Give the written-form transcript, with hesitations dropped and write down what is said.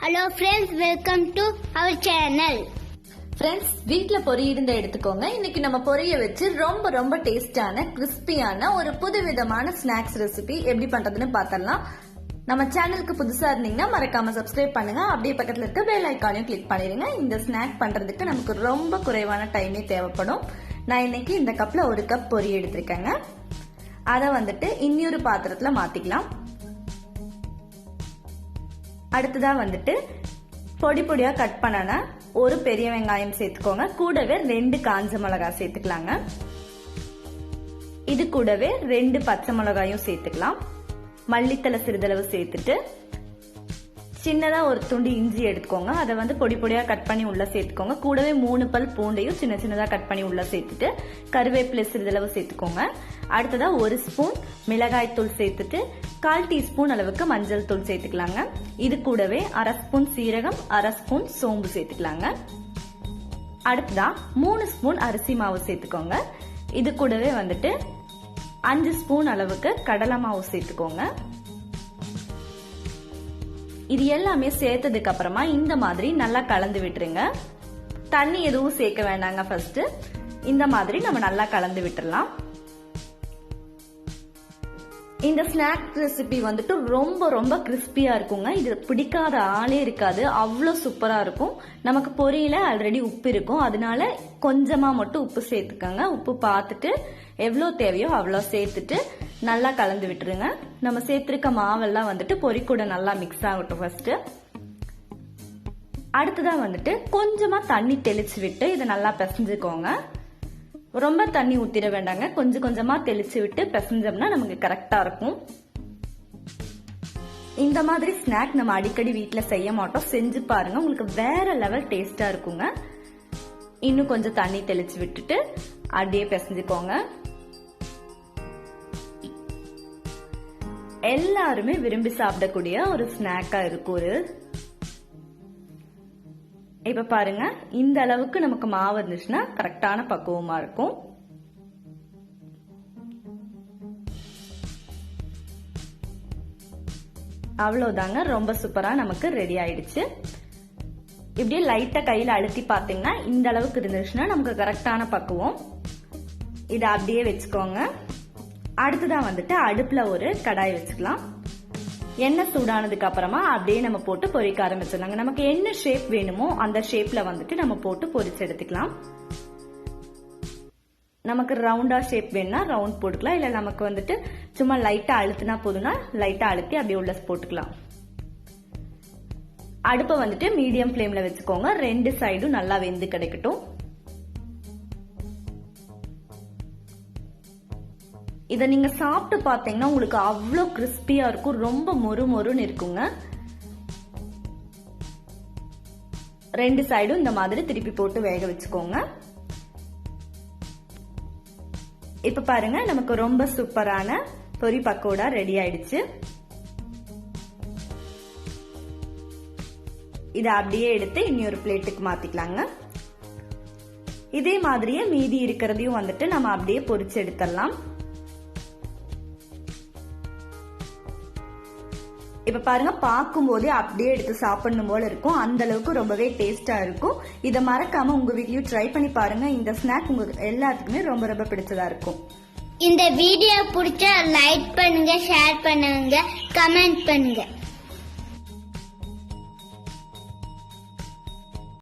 Hello friends, welcome to our channel. Friends, வீட்ல பொரி இருந்தா எடுத்துக்கோங்க. இன்னைக்கு நம்ம பொரிய வச்சு ரொம்ப டேஸ்டான கிறிஸ்பியான ஒரு புதுவிதமான ஸ்நாக்ஸ் ரெசிபி எப்படி பண்றதுன்னு பார்த்தறலாம். நம்ம சேனலுக்கு புதுசா இருந்தீங்கன்னா மறக்காம சப்ஸ்கிரைப் பண்ணுங்க. அப்படியே பக்கத்துல இருக்க பெல் ஐகானையும் கிளிக் பண்ணிடுங்க. இந்த ஸ்நாக் பண்றதுக்கு நமக்கு ரொம்ப குறைவான டைமே தேவைப்படும். நான் இன்னைக்கு இந்த கப்ல 1 கப் பொரி எடுத்திருக்கேங்க. அதை இன்னொரு பாத்திரத்துல மாத்திக்கலாம். அடுத்ததா பொடி பொடியா கட் பண்ணன ஒரு பெரிய வெங்காயம் சேர்த்துக்கோங்க. கூடவே 2 காஞ்ச மிளகாய் சேர்த்துக்கலாங்க. இது கூடவே 2 பச்சை மிளகாயும் சேர்த்துக்கலாம். மல்லித்தலை சிறிதளவு சேர்த்துட்டு சின்னதா ஒரு துண்டு இஞ்சி எடுத்துக்கோங்க. அதை பொடி பொடியா கட் பண்ணி உள்ள சேர்த்துக்கோங்க. கூடவே 3 பல் பூண்டையும் சின்னதா கட் பண்ணி உள்ள சேர்த்துட்டு கருவேப்பிலை சிறிதளவு சேர்த்துக்கோங்க. அடுத்ததா 1 ஸ்பூன் மிளகாய் தூள் சேர்த்துட்டு 1/4 டீஸ்பூன் அளவுக்கு மஞ்சள் தூள் சேர்த்துக்கலாங்க. இது கூடவே 1/2 ஸ்பூன் சீரகம், 1/2 ஸ்பூன் சோம்பு சேர்த்துக்கலாங்க. அடுத்ததா 3 ஸ்பூன் அரிசி மாவு சேர்த்துக்கோங்க. இது கூடவே 5 ஸ்பூன் அளவுக்கு கடலை மாவு சேர்த்துக்கோங்க. இது எல்லாமே சேர்த்ததுக்கு அப்புறமா இந்த மாதிரி நல்லா கலந்து விட்டுருங்க. தண்ணி எதுவும் சேர்க்க வேண்டாங்க. ஃபர்ஸ்ட் இந்த மாதிரி நம்ம நல்லா கலந்து விட்டுறலாம். இந்த ஸ்நாக் ரெசிபி ரொம்ப கிறிஸ்பியா இருக்குங்க. இது பிடிக்காத ஆளே இருக்காது, அவ்வளோ சூப்பரா இருக்கும். நமக்கு பொரியில ஆல்ரெடி உப்பு இருக்கும், அதனால கொஞ்சமா மட்டும் உப்பு சேர்த்துக்கோங்க. உப்பு பார்த்துட்டு எவ்வளவு தேவையோ அவ்வளோ சேர்த்துட்டு நல்லா கலந்து விட்டுருங்க. நம்ம சேர்த்திருக்க மாவெல்லாம் பொரி கூட நல்லா மிக்ஸ் ஆகட்டும். ஃபர்ஸ்ட் அடுத்ததா கொஞ்சமா தண்ணி தெளிச்சு விட்டு இதை நல்லா பிசைஞ்சுக்கோங்க. ரொம்ப தண்ணி ஊத்திட வேண்டாங்க, கொஞ்சமா தெளிச்சு விட்டு பிசைஞ்சோம்னா நமக்கு கரெக்டா இருக்கும். இந்த மாதிரி ஸ்நாக் நம்ம அடிக்கடி வீட்டுல செய்ய மாட்டோம், செஞ்சு பாருங்க, உங்களுக்கு வேற லெவல் டேஸ்டா இருக்குங்க. இன்னும் கொஞ்சம் தண்ணி தெளிச்சு விட்டுட்டு அப்படியே பிசைஞ்சுக்கோங்க. எல்லாருமே விரும்பி சாப்பிடக்கூடிய ஒரு ஸ்நாக்கா இருக்கும். இப்ப பாருங்க, இந்த அளவுக்கு நமக்கு மாவு இருந்துச்சுன்னா கரெக்டான பக்குவமா இருக்கும். அவ்வளவுதாங்க, ரொம்ப சூப்பரா நமக்கு ரெடி ஆயிடுச்சு. இப்படியே லைட்டா கையில அழுத்தி பாத்தீங்கன்னா இந்த அளவுக்கு இருந்துச்சுன்னா நமக்கு கரெக்டான பக்குவம். இதை அப்படியே வச்சுக்கோங்க. அடுத்ததான் அடுப்புல ஒரு கடாய் வச்சுக்கலாம். எண்ணெய் சூடானதுக்கு அப்புறமா அப்படியே நம்ம போட்டு பொரிக்க ஆரம்பிச்சிடலாங்க. நமக்கு என்ன ஷேப் வேணுமோ அந்த ஷேப்ல நம்ம போட்டு பொரிச்சு எடுத்துக்கலாம். நமக்கு ரவுண்டா ஷேப் வேணும்னா ரவுண்ட் போட்டுக்கலாம், இல்ல நமக்கு சும்மா லைட்டா அழுத்தினா போதும்னா லைட்டா அழுத்தி அப்படியே உள்ள போட்டுக்கலாம். அடுப்பை மீடியம் ஃபிளேம்ல வச்சுக்கோங்க. 2 சைடும் நல்லா வெந்து கிடைக்கட்டும். இதை நீங்க சாப்பிட்டு பாத்தீங்கன்னா உங்களுக்கு அவ்வளோ கிறிஸ்பியா இருக்கும், ரொம்ப மொறுன்னு இருக்குங்க. 2 சைடும் இந்த மாதிரி திருப்பி போட்டு வேக வச்சுக்கோங்க. இப்ப பாருங்க, நமக்கு ரொம்ப சூப்பரான பொரி பக்கோடா ரெடி ஆயிடுச்சு. இத அப்படியே எடுத்து இன்னொரு பிளேட்டுக்கு மாத்திக்கலாங்க. இதே மாதிரியே மீதி இருக்கிறதையும் நம்ம அப்படியே பொரிச்சு எடுத்துடலாம். இப்ப பாருங்க, பார்க்கும் போதே அப்படியே எடுத்து சாப்பிடணும் போல இருக்கும், அந்த அளவுக்கு ரொம்பவே டேஸ்டா இருக்கும். இதை மறக்காம உங்க வீட்லயும் ட்ரை பண்ணி பாருங்க. இந்த ஸ்நாக் உங்களுக்கு எல்லாத்துக்குமே ரொம்ப பிடிச்சதா இருக்கும். இந்த வீடியோ பிடிச்சா லைக் பண்ணுங்க, ஷேர் பண்ணுங்க, கமெண்ட் பண்ணுங்க.